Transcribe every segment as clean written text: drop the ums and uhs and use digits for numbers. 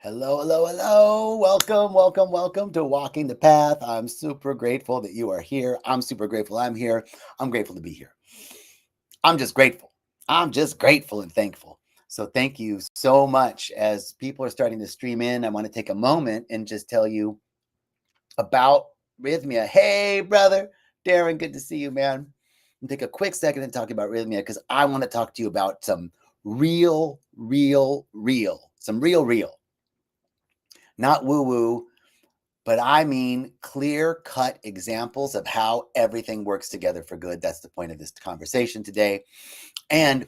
Hello, hello, hello. Welcome, welcome, welcome to Walking the Path. I'm super grateful that you are here. I'm super grateful I'm here. I'm grateful to be here. I'm just grateful. I'm just grateful and thankful. So thank you so much. As people are starting to stream in, I want to take a moment and just tell you about Rythmia. Hey, brother. Darren, good to see you, man. And take a quick second and talk about Rythmia because I want to talk to you about some real. Some real. Not woo-woo, but I mean clear-cut examples of how everything works together for good. That's the point of this conversation today. And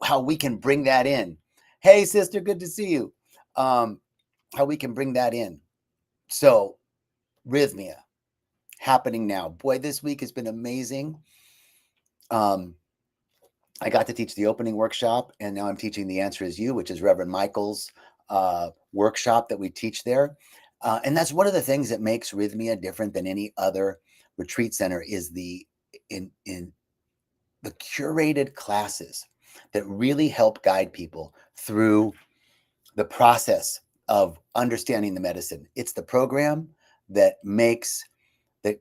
how we can bring that in. Hey, sister, good to see you. How we can bring that in. So, Rythmia, happening now. Boy, this week has been amazing. I got to teach the opening workshop, and now I'm teaching The Answer Is You, which is Reverend Michael's workshop that we teach there. And that's one of the things that makes Rythmia different than any other retreat center is the curated classes that really help guide people through the process of understanding the medicine. It's the program that makes a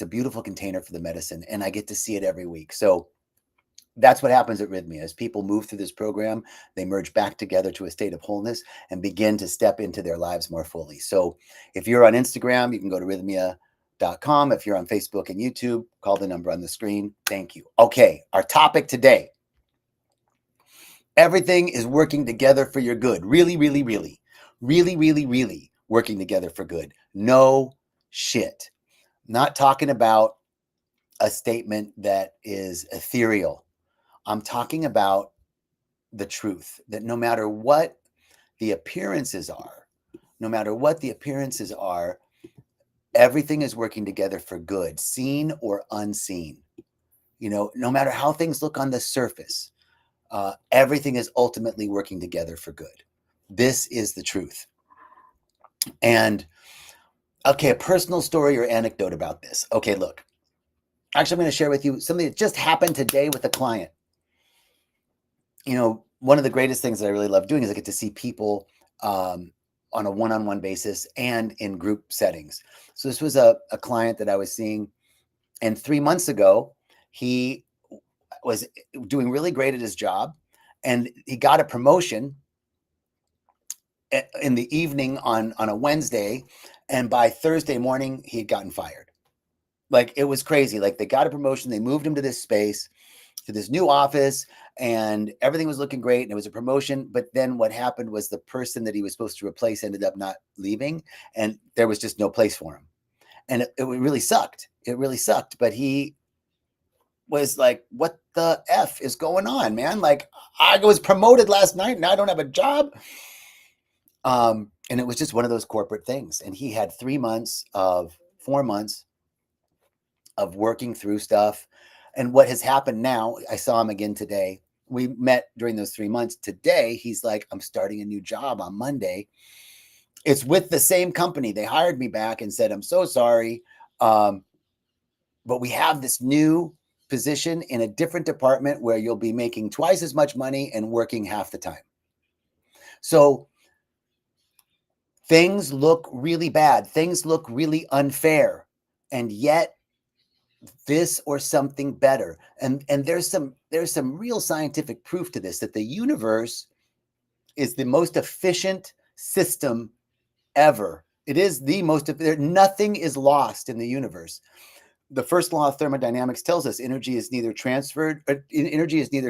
beautiful container for the medicine, and I get to see it every week. So that's what happens at Rythmia. As people move through this program, they merge back together to a state of wholeness and begin to step into their lives more fully. So if you're on Instagram, you can go to rythmia.com. If you're on Facebook and YouTube, call the number on the screen. Thank you. Okay, our topic today. Everything is working together for your good. Really working together for good. No shit. Not talking about a statement that is ethereal. I'm talking about the truth that no matter what the appearances are, everything is working together for good, seen or unseen. No matter how things look on the surface, everything is ultimately working together for good. This is the truth. And okay, a personal story or anecdote about this. Okay, look, actually, I'm going to share with you something that just happened today with a client. One of the greatest things that I really love doing is I get to see people on a one-on-one basis and in group settings. So this was a client that I was seeing, and 3 months ago, he was doing really great at his job, and he got a promotion in the evening on a Wednesday, and by Thursday morning, he had gotten fired. Like, it was crazy. Like, they got a promotion, they moved him to this space, to this new office, and everything was looking great, and it was a promotion. But then what happened was the person that he was supposed to replace ended up not leaving, and there was just no place for him. And it really sucked. It really sucked. But he was like, what the F is going on, man? Like, I was promoted last night, and I don't have a job. And it was just one of those corporate things. And he had 4 months of working through stuff. And what has happened now, I saw him again today. We met during those 3 months. Today, he's like, I'm starting a new job on Monday. It's with the same company. They hired me back and said, I'm so sorry. But we have this new position in a different department where you'll be making twice as much money and working half the time. So things look really bad. Things look really unfair. And yet, this or something better. And there's some real scientific proof to this, that the universe is the most efficient system ever. It is the most, nothing is lost in the universe. The first law of thermodynamics tells us energy is neither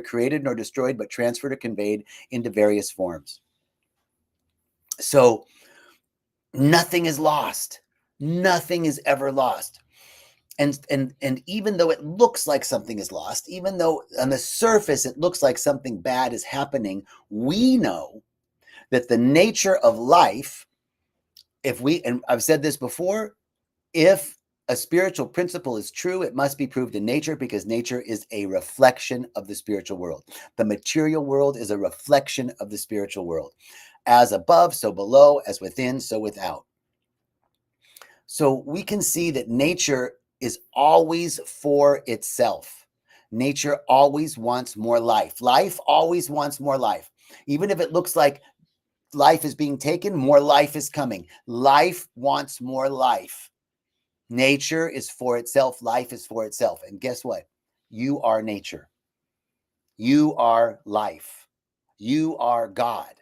created nor destroyed, but transferred or conveyed into various forms. So nothing is lost. Nothing is ever lost. And even though it looks like something is lost, even though on the surface it looks like something bad is happening, we know that the nature of life, and I've said this before, if a spiritual principle is true, it must be proved in nature, because nature is a reflection of the spiritual world. The material world is a reflection of the spiritual world. As above, so below, as within, so without. So we can see that nature is always for itself. Nature always wants more life. Life always wants more life. Even if it looks like life is being taken, more life is coming. Life wants more life. Nature is for itself. Life is for itself. And guess what? You are nature. You are life. You are God.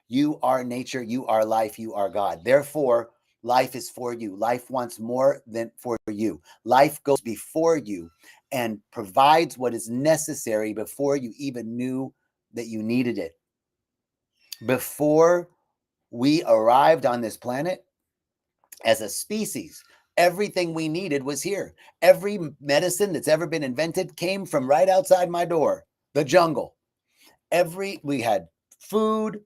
You are nature. You are life. You are God. Therefore, life is for you. Life wants more than for you. Life goes before you and provides what is necessary before you even knew that you needed it. Before we arrived on this planet as a species, everything we needed was here. Every medicine that's ever been invented came from right outside my door, the jungle. We had food,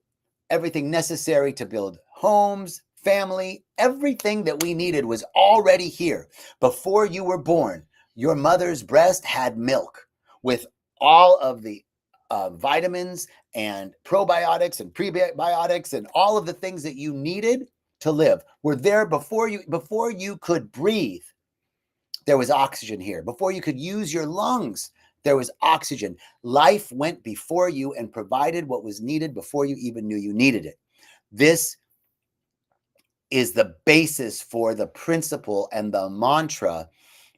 everything necessary to build homes, family, everything that we needed was already here. Before you were born, your mother's breast had milk with all of the vitamins and probiotics and prebiotics and all of the things that you needed to live were there before you could breathe. There was oxygen here. Before you could use your lungs, there was oxygen. Life went before you and provided what was needed before you even knew you needed it. This is the basis for the principle and the mantra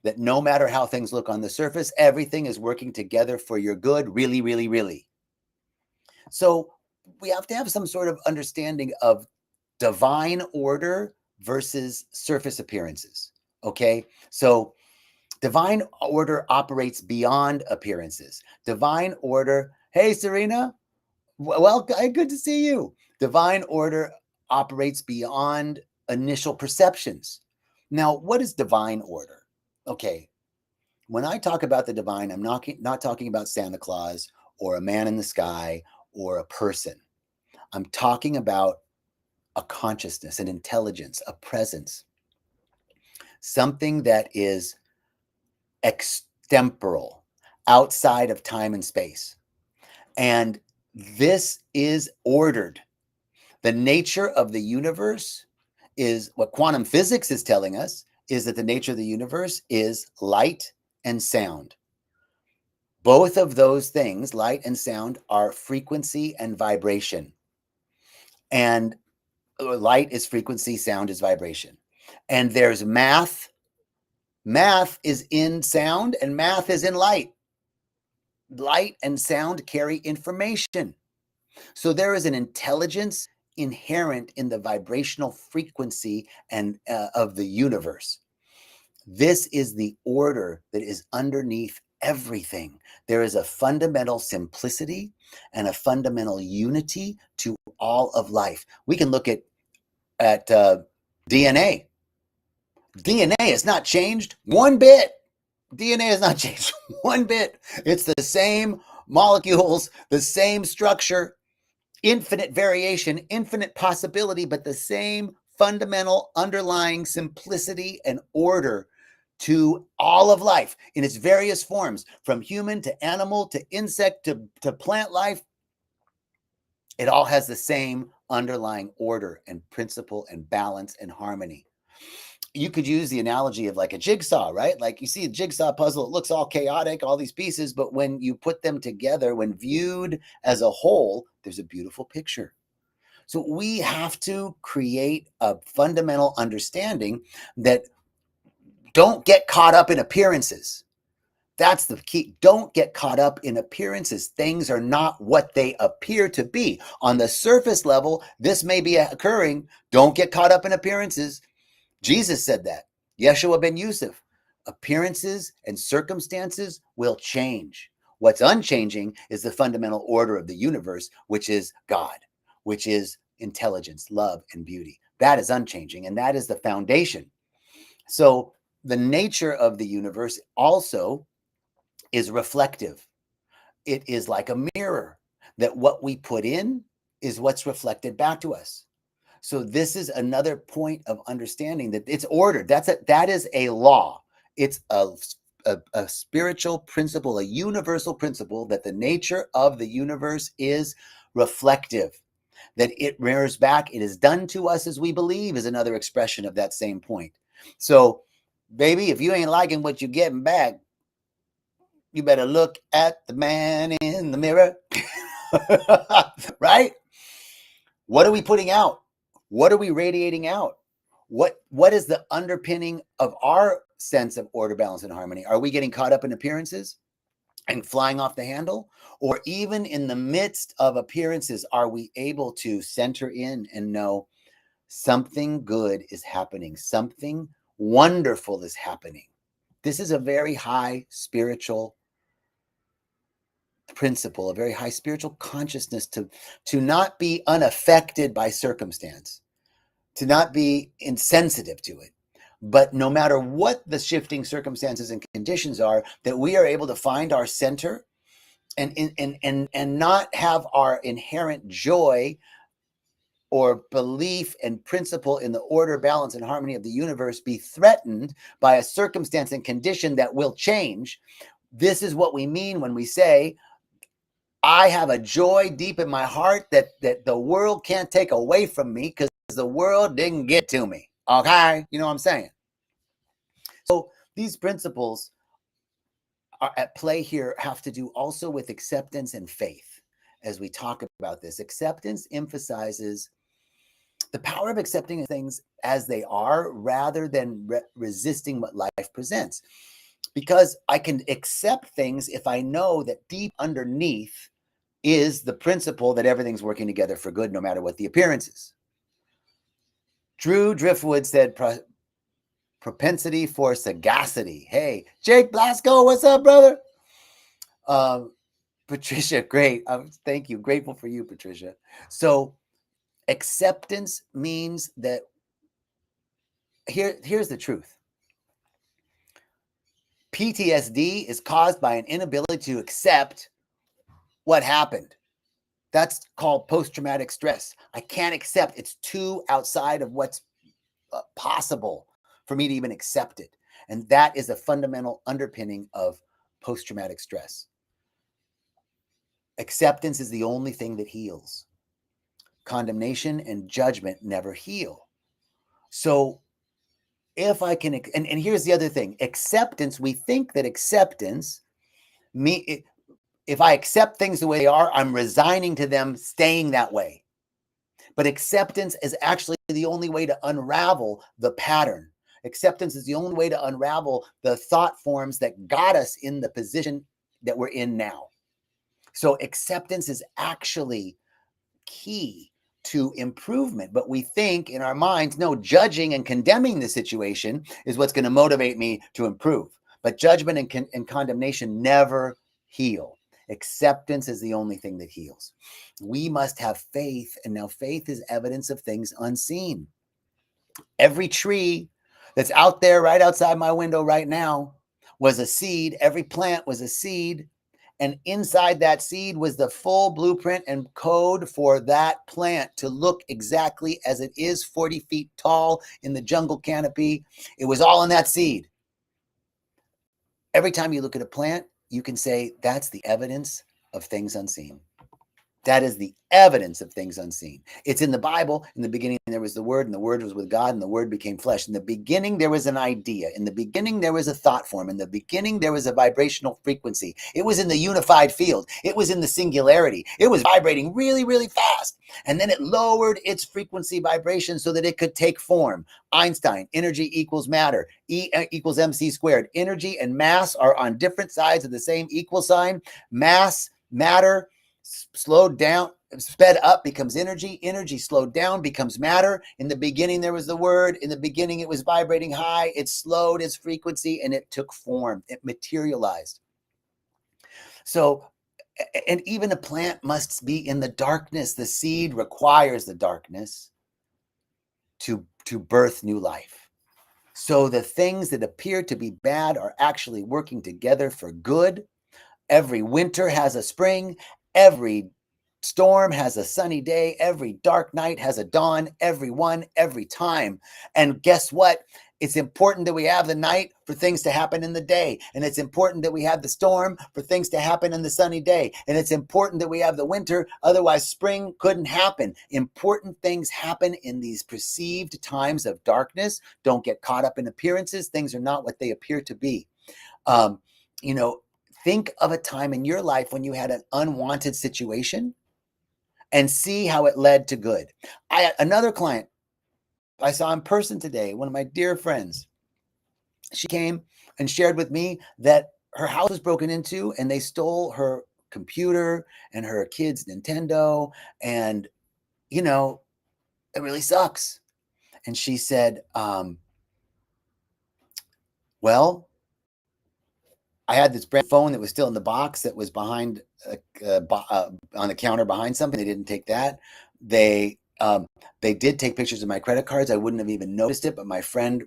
that no matter how things look on the surface, everything is working together for your good, really, really, really. So we have to have some sort of understanding of divine order versus surface appearances. Okay. So divine order operates beyond appearances. Divine order, hey, Serena, well, good to see you. Divine order operates beyond initial perceptions. Now, what is divine order? Okay, when I talk about the divine, I'm not talking about Santa Claus or a man in the sky or a person. I'm talking about a consciousness, an intelligence, a presence, something that is extemporal, outside of time and space. And this is ordered. The nature of the universe is what quantum physics is telling us is that the nature of the universe is light and sound. Both of those things, light and sound, are frequency and vibration. And light is frequency, sound is vibration. And there's math. Math is in sound and math is in light. Light and sound carry information. So there is an intelligence inherent in the vibrational frequency and of the universe. This is the order that is underneath everything. There is a fundamental simplicity and a fundamental unity to all of life. We can look at DNA. DNA has not changed one bit. DNA has not changed one bit. It's the same molecules, the same structure, infinite variation, infinite possibility, but the same fundamental underlying simplicity and order to all of life in its various forms, from human to animal to insect to plant life. It all has the same underlying order and principle and balance and harmony. You could use the analogy of like a jigsaw, right? Like you see a jigsaw puzzle, it looks all chaotic, all these pieces, but when you put them together, when viewed as a whole, there's a beautiful picture. So we have to create a fundamental understanding that don't get caught up in appearances. That's the key. Don't get caught up in appearances. Things are not what they appear to be. On the surface level, this may be occurring. Don't get caught up in appearances. Jesus said that. Yeshua ben Yusuf. Appearances and circumstances will change. What's unchanging is the fundamental order of the universe, which is God, which is intelligence, love, and beauty. That is unchanging, and that is the foundation. So the nature of the universe also is reflective. It is like a mirror, that what we put in is what's reflected back to us. So this is another point of understanding that it's ordered. That is a law. It's a spiritual principle, a universal principle that the nature of the universe is reflective, that it mirrors back. It is done to us as we believe is another expression of that same point. So, baby, if you ain't liking what you're getting back, you better look at the man in the mirror. Right? What are we putting out? What are we radiating out? What is the underpinning of our sense of order, balance, and harmony? Are we getting caught up in appearances and flying off the handle? Or even in the midst of appearances, are we able to center in and know something good is happening, something wonderful is happening? This is a very high spiritual principle, a very high spiritual consciousness, to not be unaffected by circumstance, to not be insensitive to it, but no matter what the shifting circumstances and conditions are, that we are able to find our center and not have our inherent joy or belief and principle in the order, balance, and harmony of the universe be threatened by a circumstance and condition that will change. This is what we mean when we say, I have a joy deep in my heart that the world can't take away from me because the world didn't get to me. Okay? You know what I'm saying? So these principles are at play here have to do also with acceptance and faith. As we talk about this, acceptance emphasizes the power of accepting things as they are rather than resisting what life presents. Because I can accept things if I know that deep underneath is the principle that everything's working together for good, no matter what the appearance is. Drew Driftwood said, propensity for sagacity. Hey, Jake Blasco, what's up, brother? Patricia, great. Thank you. Grateful for you, Patricia. So acceptance means that here's the truth. PTSD is caused by an inability to accept what happened. That's called post-traumatic stress. I can't accept. It's too outside of what's possible for me to even accept it. And that is a fundamental underpinning of post-traumatic stress. Acceptance is the only thing that heals. Condemnation and judgment never heal. So if I can, and here's the other thing, acceptance, we think that acceptance, if I accept things the way they are, I'm resigning to them staying that way. But acceptance is actually the only way to unravel the pattern. Acceptance is the only way to unravel the thought forms that got us in the position that we're in now. So acceptance is actually key to improvement. But we think in our minds, no, judging and condemning the situation is what's going to motivate me to improve. But judgment and condemnation never heal. Acceptance is the only thing that heals. We must have faith. And now faith is evidence of things unseen. Every tree that's out there right outside my window right now was a seed. Every plant was a seed. And inside that seed was the full blueprint and code for that plant to look exactly as it is 40 feet tall in the jungle canopy. It was all in that seed. Every time you look at a plant, you can say that's the evidence of things unseen. That is the evidence of things unseen. It's in the Bible. In the beginning, there was the Word, and the Word was with God, and the Word became flesh. In the beginning, there was an idea. In the beginning, there was a thought form. In the beginning, there was a vibrational frequency. It was in the unified field. It was in the singularity. It was vibrating really, really fast. And then it lowered its frequency vibration so that it could take form. Einstein, energy equals matter. E equals mc squared. Energy and mass are on different sides of the same equal sign. Mass, matter, slowed down, sped up becomes energy. Energy slowed down becomes matter. In the beginning, there was the Word. In the beginning, it was vibrating high. It slowed its frequency and it took form. It materialized. So, and even a plant must be in the darkness. The seed requires the darkness to birth new life. So the things that appear to be bad are actually working together for good. Every winter has a spring. Every storm has a sunny day. Every dark night has a dawn. Every time. And guess what? It's important that we have the night for things to happen in the day. And it's important that we have the storm for things to happen in the sunny day. And it's important that we have the winter. Otherwise, spring couldn't happen. Important things happen in these perceived times of darkness. Don't get caught up in appearances. Things are not what they appear to be. Think of a time in your life when you had an unwanted situation and see how it led to good. Another client I saw in person today, one of my dear friends, she came and shared with me that her house was broken into and they stole her computer and her kids' Nintendo. And, you know, it really sucks. And she said, well, I had this brand phone that was still in the box that was behind on the counter behind something. They didn't take that. They did take pictures of my credit cards. I wouldn't have even noticed it, but my friend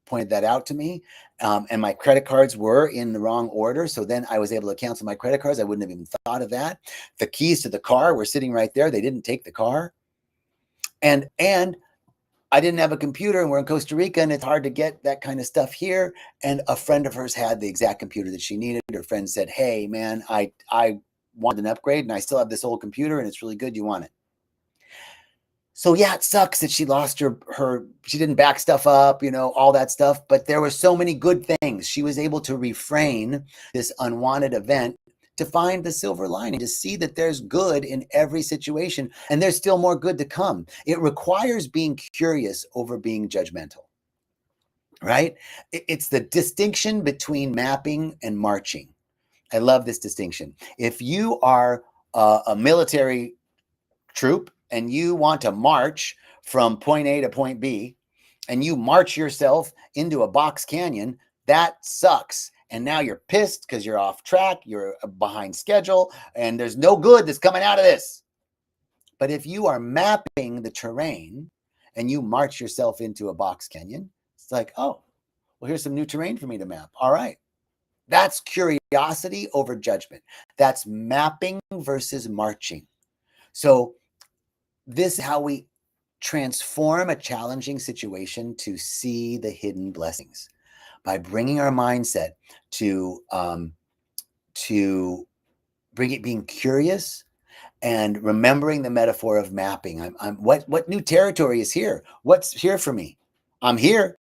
pointed that out to me. And my credit cards were in the wrong order. So then I was able to cancel my credit cards. I wouldn't have even thought of that. The keys to the car were sitting right there. They didn't take the car. And I didn't have a computer, and we're in Costa Rica, and it's hard to get that kind of stuff here. And a friend of hers had the exact computer that she needed. Her friend said, hey, man, I wanted an upgrade, and I still have this old computer, and it's really good. You want it? So yeah, it sucks that she lost she didn't back stuff up, all that stuff. But there were so many good things. She was able to refrain this unwanted event to find the silver lining, to see that there's good in every situation, and there's still more good to come. It requires being curious over being judgmental, right? It's the distinction between mapping and marching. I love this distinction. If you are a military troop and you want to march from point A to point B, and you march yourself into a box canyon, that sucks. And now you're pissed because you're off track, you're behind schedule, and there's no good that's coming out of this. But if you are mapping the terrain and you march yourself into a box canyon, it's like, oh, well, here's some new terrain for me to map. All right. That's curiosity over judgment. That's mapping versus marching. So this is how we transform a challenging situation to see the hidden blessings, by bringing our mindset to being curious and remembering the metaphor of mapping. What new territory is here? What's here for me? I'm here.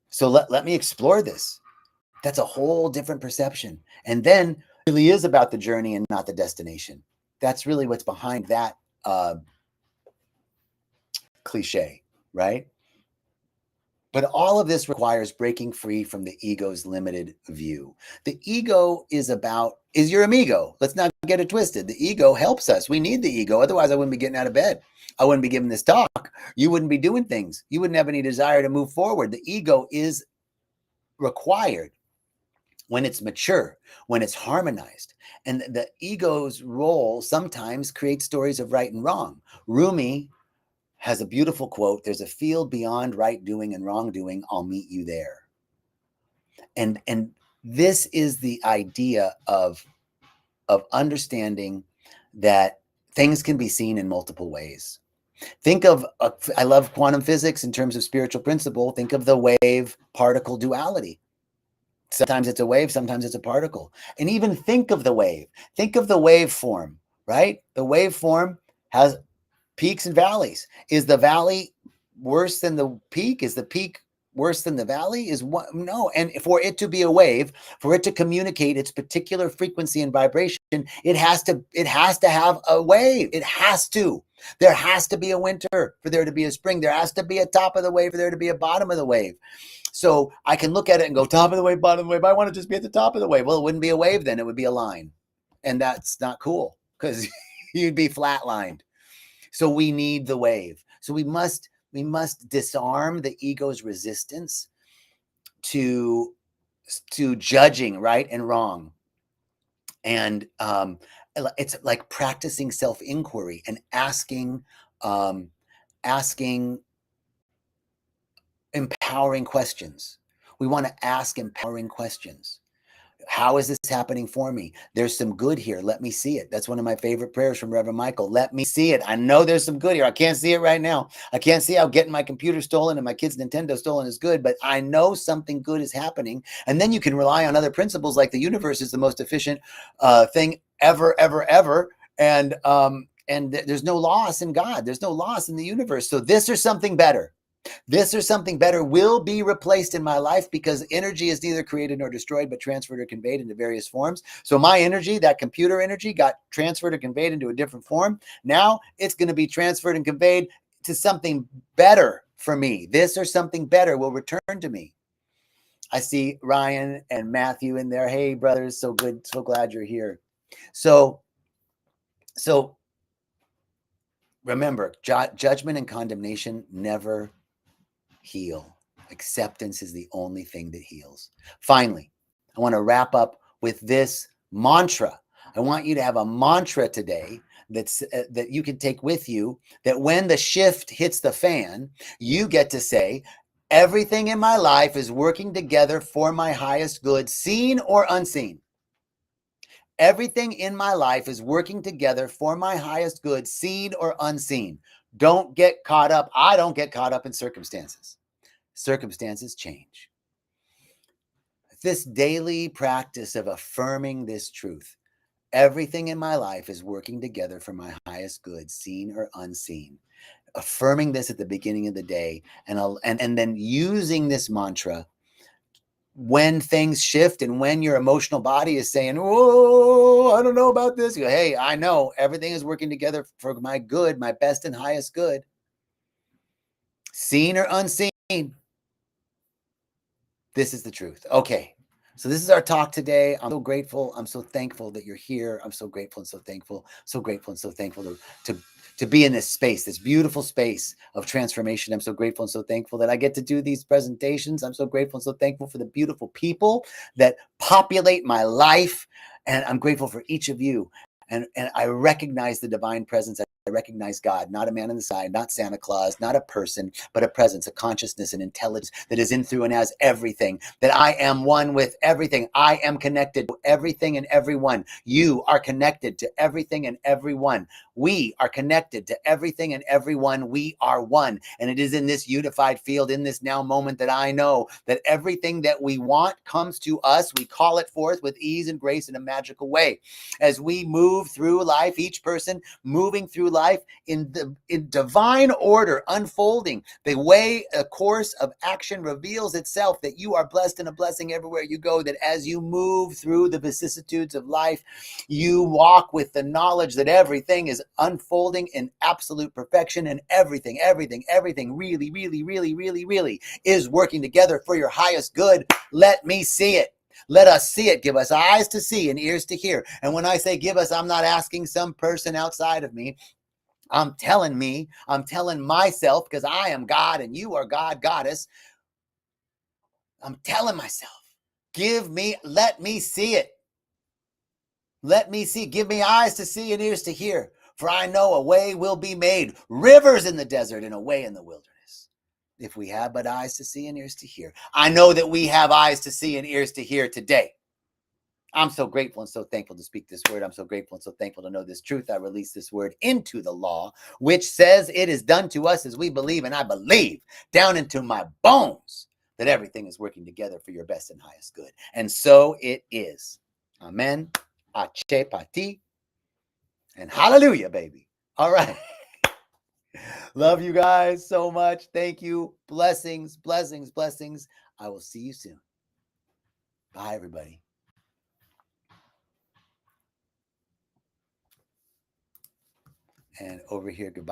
So let me explore this. That's a whole different perception. And then it really is about the journey and not the destination. That's really what's behind that cliche, right? But all of this requires breaking free from the ego's limited view. The ego is your amigo. Let's not get it twisted. The ego helps us. We need the ego. Otherwise, I wouldn't be getting out of bed. I wouldn't be giving this talk. You wouldn't be doing things. You wouldn't have any desire to move forward. The ego is required when it's mature, when it's harmonized. And the ego's role sometimes creates stories of right and wrong. Rumi has a beautiful quote: there's a field beyond right doing and wrongdoing. I'll meet you there. And this is the idea of understanding that things can be seen in multiple ways. Think of, I love quantum physics in terms of spiritual principle. Think of the wave particle duality. Sometimes it's a wave, sometimes it's a particle. And even think of the wave. Think of the waveform, right? The waveform has peaks and valleys. Is the valley worse than the peak? Is the peak worse than the valley? No. And for it to be a wave, for it to communicate its particular frequency and vibration, it has to have a wave. It has to. There has to be a winter for there to be a spring. There has to be a top of the wave for there to be a bottom of the wave. So I can look at it and go, top of the wave, bottom of the wave. I want to just be at the top of the wave. Well, it wouldn't be a wave then. It would be a line. And that's not cool because you'd be flatlined. So we need the wave. So we must disarm the ego's resistance to judging right and wrong. And it's like practicing self-inquiry and asking empowering questions. We want to ask empowering questions. How is this happening for me? There's some good here. Let me see it. That's one of my favorite prayers from Reverend Michael. Let me see it. I know there's some good here. I can't see it right now. I can't see how getting my computer stolen and my kids' Nintendo stolen is good, but I know something good is happening. And then you can rely on other principles like the universe is the most efficient thing ever, ever, ever. And there's no loss in God. There's no loss in the universe. So this or something better. This or something better will be replaced in my life because energy is neither created nor destroyed, but transferred or conveyed into various forms. So my energy, that computer energy, got transferred or conveyed into a different form. Now it's going to be transferred and conveyed to something better for me. This or something better will return to me. I see Ryan and Matthew in there. Hey, brothers, so good. So glad you're here. So remember, judgment and condemnation never heal. Acceptance is the only thing that heals. Finally, I want to wrap up with this mantra. I want you to have a mantra today that you can take with you, that when the shift hits the fan, you get to say, everything in my life is working together for my highest good, seen or unseen. Everything in my life is working together for my highest good, seen or unseen. Don't get caught up. I don't get caught up in circumstances. Circumstances change. This daily practice of affirming this truth, everything in my life is working together for my highest good, seen or unseen. Affirming this at the beginning of the day, and then using this mantra when things shift and when your emotional body is saying, "Oh, I don't know about this." You go, "Hey, I know everything is working together for my good, my best and highest good, seen or unseen. This is the truth." Okay. So this is our talk today. I'm so grateful. I'm so thankful that you're here. I'm so grateful and so thankful, to be in this space, this beautiful space of transformation. I'm so grateful and so thankful that I get to do these presentations. I'm so grateful and so thankful for the beautiful people that populate my life. And I'm grateful for each of you. And I recognize the divine presence. I recognize God, not a man in the sky, not Santa Claus, not a person, but a presence, a consciousness, an intelligence that is in, through, and has everything, that I am one with everything. I am connected to everything and everyone. You are connected to everything and everyone. We are connected to everything and everyone. We are one. And it is in this unified field, in this now moment, that I know that everything that we want comes to us. We call it forth with ease and grace in a magical way. As we move through life, each person moving through life in divine order, unfolding the way a course of action reveals itself, that you are blessed and a blessing everywhere you go, that as you move through the vicissitudes of life, you walk with the knowledge that everything is unfolding in absolute perfection, and everything really is working together for your highest good. Let me see it. Let us see it. Give us eyes to see and ears to hear. And when I say give us, I'm not asking some person outside of me. I'm telling myself, because I am God and you are God, goddess. I'm telling myself, let me see it. Let me see. Give me eyes to see and ears to hear. For I know a way will be made, rivers in the desert and a way in the wilderness. If we have but eyes to see and ears to hear. I know that we have eyes to see and ears to hear today. I'm so grateful and so thankful to speak this word. I'm so grateful and so thankful to know this truth. I release this word into the law, which says it is done to us as we believe. And I believe down into my bones that everything is working together for your best and highest good. And so it is. Amen. Ache pati. And hallelujah, baby. All right. Love you guys so much. Thank you. Blessings, blessings, blessings. I will see you soon. Bye, everybody. And over here, goodbye.